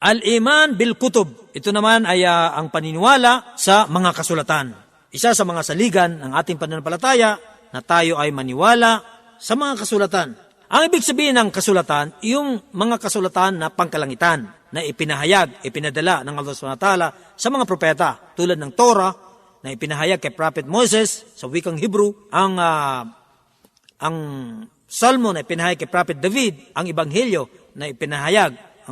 Al-iman bil kutub. Ito naman ay ang paniniwala sa mga kasulatan. Isa sa mga saligan ng ating pananampalataya na tayo ay maniwala sa mga kasulatan. Ang ibig sabihin ng kasulatan, yung mga kasulatan na pangkalangitan na ipinahayag, ipinadala ng Allah SWT sa mga propeta tulad ng Torah na ipinahayag kay Prophet Moses sa wikang Hebrew, ang Salmo na ipinahayag kay Prophet David, ang Ebanghelyo na ipinahayag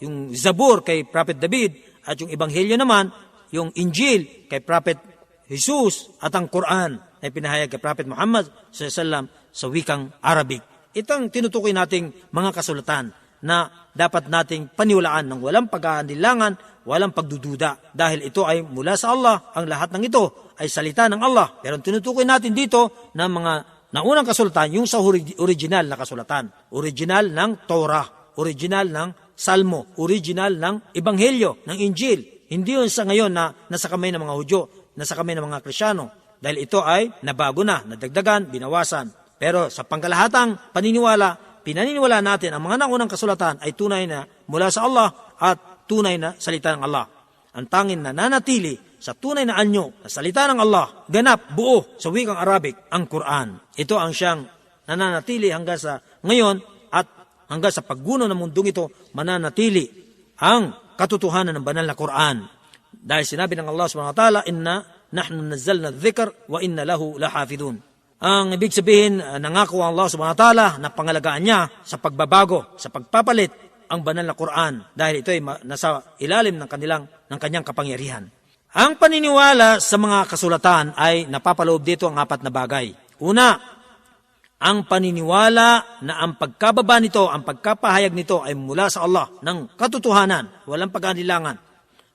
yung Zabur kay Prophet David, at yung Ebanghelyo naman, yung Injil kay Prophet Jesus, at ang Quran na ipinahayag kay Prophet Muhammad SAW sa wikang Arabic. Ito ang tinutukoy nating mga kasulatan na dapat nating paniwalaan ng walang pag-aalinlangan, walang pagdududa, dahil ito ay mula sa Allah. Ang lahat ng ito ay salita ng Allah. Pero tinutukoy natin dito na mga naunang kasulatan, yung sa original na kasulatan, original ng Torah, original ng Salmo, original ng Ebanghelyo, ng Injil. Hindi yun sa ngayon na nasa kamay ng mga Hudyo, nasa kamay ng mga Kristyano, dahil ito ay nabago na, nadagdagan, binawasan. Pero sa pangkalahatang pinaniniwala natin ang mga naunang kasulatan ay tunay na mula sa Allah at tunay na salita ng Allah. Ang tanging nananatili sa tunay na anyo na salita ng Allah, ganap, buo sa wikang Arabic, ang Quran. Ito ang siyang nananatili hanggang sa ngayon, at hanggang sa pagguno ng mundong ito, mananatili ang katotohanan ng banal na Quran. Dahil sinabi ng Allah SWT, inna nahnu nazzalna dhikr wa inna lahu lahafidun. Ang ibig sabihin, nangako ang Allah SWT na pangalagaan niya sa pagbabago, sa pagpapalit ang banal na Quran, dahil ito ay nasa ilalim ng kanyang kapangyarihan. Ang paniniwala sa mga kasulatan ay napapaloob dito ang 4 na bagay. Una, ang paniniwala na ang pagkababa nito, ang pagkapahayag nito ay mula sa Allah ng katotohanan, walang pag-anilangan.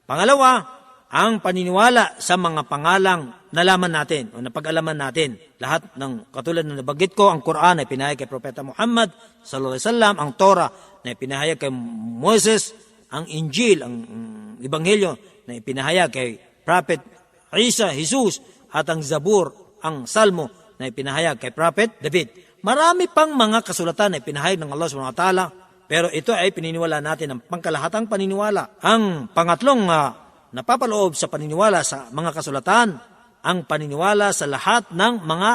Pangalawa, ang paniniwala sa mga pangalang nalaman natin o napag-alaman natin. Lahat ng katulad na nabanggit ko, ang Quran ay pinahayag kay Propeta Muhammad sallallahu alaihi wasallam, ang Torah na ipinahayag kay Moses, ang Injil, ang Ebanghelyo na ipinahayag kay Prophet Isa, Jesus, at ang Zabur, ang Salmo na ipinahayag kay Prophet David. Marami pang mga kasulatan na ipinahayag ng Allah SWT, pero ito ay pininiwala natin ang pangkalahatang paniniwala. Ang pangatlong napapaloob sa paniniwala sa mga kasulatan, ang paniniwala sa lahat ng mga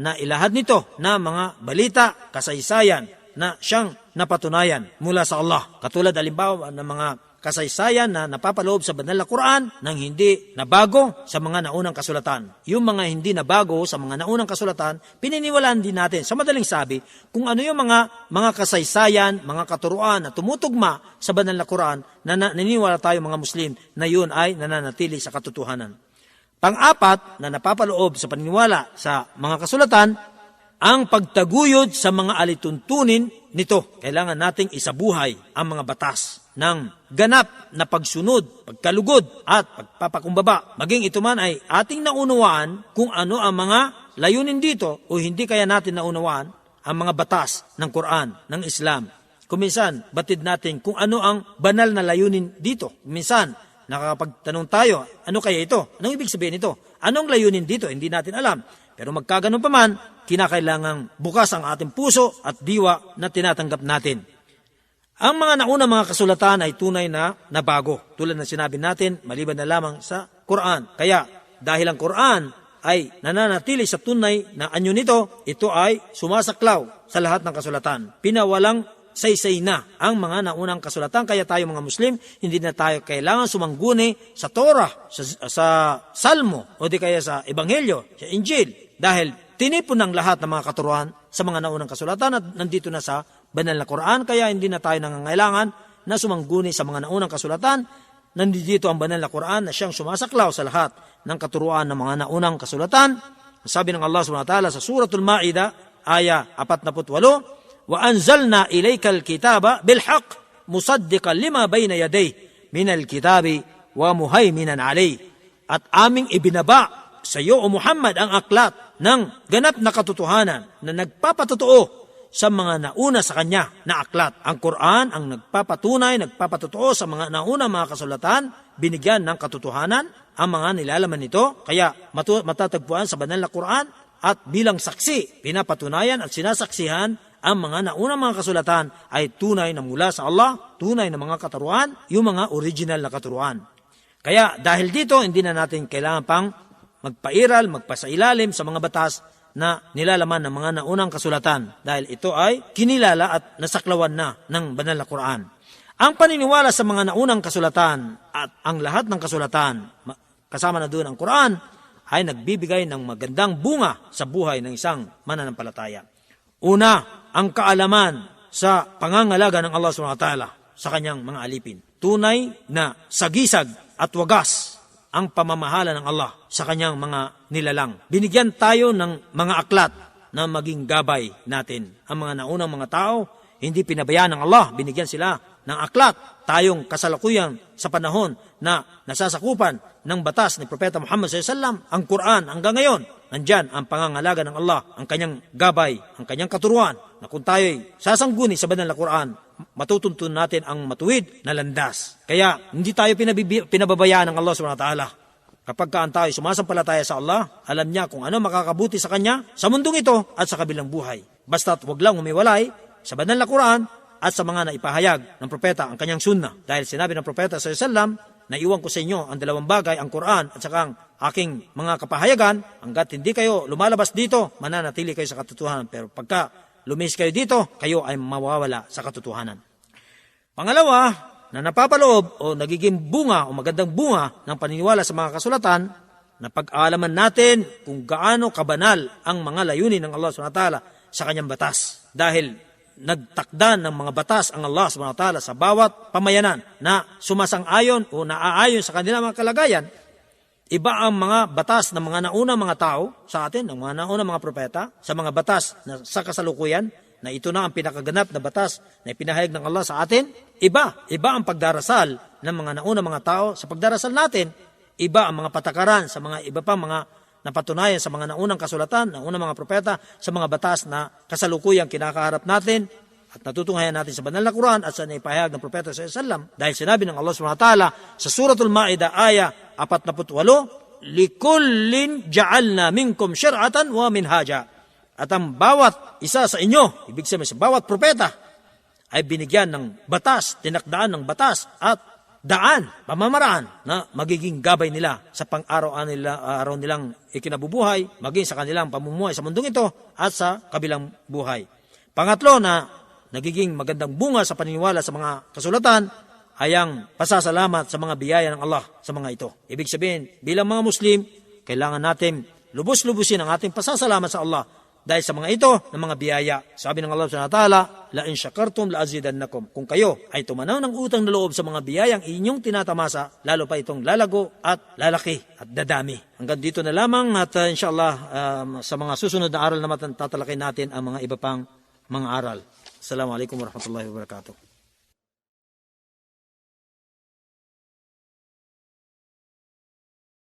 nailahad nito na mga balita, kasaysayan na siyang napatunayan mula sa Allah. Katulad halimbawa ng mga kasaysayan na napapaloob sa banal na Quran nang hindi nabago sa mga naunang kasulatan. Yung mga hindi nabago sa mga naunang kasulatan, pininiwalaan din natin. Sa madaling sabi, kung ano yung mga kasaysayan, mga katuruan na tumutugma sa banal na Quran, na naniniwala tayo mga Muslim na yun ay nananatili sa katotohanan. Pang-apat na napapaloob sa paniniwala sa mga kasulatan, ang pagtaguyod sa mga alituntunin nito. Kailangan nating isabuhay ang mga batas ng ganap na pagsunod, pagkalugod at pagpapakumbaba. Maging ito man ay ating naunawaan kung ano ang mga layunin dito o hindi kaya natin naunawaan ang mga batas ng Quran, ng Islam. Kuminsan, batid natin kung ano ang banal na layunin dito. Kuminsan, nakakapagtanong tayo, ano kaya ito? Anong ibig sabihin ito? Anong layunin dito? Hindi natin alam. Pero magkaganon pa man, kinakailangang bukas ang ating puso at diwa na tinatanggap natin. Ang mga naunang mga kasulatan ay tunay na nabago. Tulad ng sinabi natin, maliban na lamang sa Quran. Kaya dahil ang Quran ay nananatili sa tunay na anyo nito, ito ay sumasaklaw sa lahat ng kasulatan. Pinawalang saysay na ang mga naunang kasulatan. Kaya tayo mga Muslim, hindi na tayo kailangan sumangguni sa Torah, sa Salmo, o di kaya sa Ebanghelyo, sa Injil. Dahil tinipon ng lahat ng mga katuruan sa mga naunang kasulatan at nandito na sa banal na Quran. Kaya hindi na tayo nangangailangan na sumangguni sa mga naunang kasulatan. Nandito ang banal na Quran na siyang sumasaklaw sa lahat ng katuruan ng mga naunang kasulatan. Sabi ng Allah SWT sa Suratul Ma'idah, aya 48, وَأَنْزَلْنَا إِلَيْكَ الْكِتَابَ بِالْحَقِّ مُصَدِّقًا لِمَا بَيْنَ يَدَيْهِ مِنَ الْكِتَابِ وَمُهَيْمِنًا عَلَيْهِ. At aming ibinaba sa iyo o Muhammad ang aklat ng ganap na katotohanan na nagpapatotoo sa mga nauna sa kanya na aklat. Ang Quran ang nagpapatotoo sa mga nauna mga kasulatan, binigyan ng katotohanan ang mga nilalaman nito. Kaya matatagpuan sa banal na Quran at bilang saksi, pinapatunayan at sinasaksihan ang mga naunang mga kasulatan ay tunay na mula sa Allah, tunay na mga katuruan, yung mga original na katuruan. Kaya dahil dito, hindi na natin kailangan pang magpairal, magpasailalim sa mga batas na nilalaman ng mga naunang kasulatan dahil ito ay kinilala at nasaklawan na ng banal na Quran. Ang paniniwala sa mga naunang kasulatan at ang lahat ng kasulatan, kasama na doon ang Quran, ay nagbibigay ng magandang bunga sa buhay ng isang mananampalataya. Una, ang kaalaman sa pangangalaga ng Allah subhanahu wa ta'ala sa kanyang mga alipin. Tunay na sagisag at wagas ang pamamahala ng Allah sa kanyang mga nilalang. Binigyan tayo ng mga aklat na maging gabay natin. Ang mga naunang mga tao, hindi pinabayaan ng Allah, binigyan sila ng aklat. Tayong kasalukuyan sa panahon na nasasakupan ng batas ni Propeta Muhammad SAW, ang Quran hanggang ngayon, nandyan ang pangangalaga ng Allah, ang kanyang gabay, ang kanyang katuruan, na kung tayo'y sasangguni sa banal na Quran, matutuntun natin ang matuwid na landas. Kaya hindi tayo pinababayaan ng Allah subhanahu wa ta'ala. Kapag tayo sumasampalataya sa Allah, alam niya kung ano makakabuti sa kanya sa mundong ito at sa kabilang buhay. Basta't wag lang umiwalay sa banal na Quran at sa mga naipahayag ng propeta ang kanyang sunnah. Dahil sinabi ng propeta sallallahu alaihi wasallam, naiwan ko sa inyo ang dalawang bagay, ang Quran at saka ang aking mga kapahayagan. Hanggat hindi kayo lumalabas dito, mananatili kayo sa katotohanan. Pero pagka lumis kayo dito, kayo ay mawawala sa katotohanan. Pangalawa, na napapaloob o nagiging bunga o magandang bunga ng paniniwala sa mga kasulatan, na pag-aalaman natin kung gaano kabanal ang mga layunin ng Allah subhanahu wa ta'ala sa kanyang batas. Dahil nagtakda ng mga batas ang Allah subhanahu wa ta'ala sa bawat pamayanan na sumasang-ayon o naaayon sa kanilang mga kalagayan. Iba ang mga batas ng mga naunang mga tao sa atin, ng mga naunang mga propeta, sa mga batas na sa kasalukuyan, na ito na ang pinakaganap na batas na ipinahayag ng Allah sa atin. Iba ang pagdarasal ng mga naunang mga tao sa pagdarasal natin. Iba ang mga patakaran sa mga iba pang mga napatunayan sa mga naunang kasulatan, naunang mga propeta, sa mga batas na kasalukuyang kinakaharap natin at natutunghayan natin sa banal na Quran at sa naipahayag ng propeta sallallahu alaihi wasallam. Dahil sinabi ng Allah subhanahu wa ta'ala sa Suratul Ma'idah aya 48, likullin ja'alna minkum syar'atan wa minhaja. At ang bawat isa sa inyo, ibig sabihin sa bawat propeta, ay binigyan ng batas, tinakdaan ng batas at daan, pamamaraan na magiging gabay nila sa pang-araw nilang ikinabubuhay, maging sa kanilang pamumuhay sa mundong ito at sa kabilang buhay. Pangatlo na nagiging magandang bunga sa paniniwala sa mga kasulatan ay ang pasasalamat sa mga biyaya ng Allah sa mga ito. Ibig sabihin, bilang mga Muslim, kailangan natin lubos-lubusin ang ating pasasalamat sa Allah dahil sa mga ito ng mga biyaya. Sabi ng Allah subhanahu wa ta'ala, la in syakartum la azidannakum. Kung kayo ay tumanaw ng utang na loob sa mga biyayang inyong tinatamasa, lalo pa itong lalago at lalaki at dadami. Hanggang dito na lamang at inshallah sa mga susunod na aral naman tatalakay natin ang mga iba pang mga aral. Assalamualaikum warahmatullahi wabarakatuh.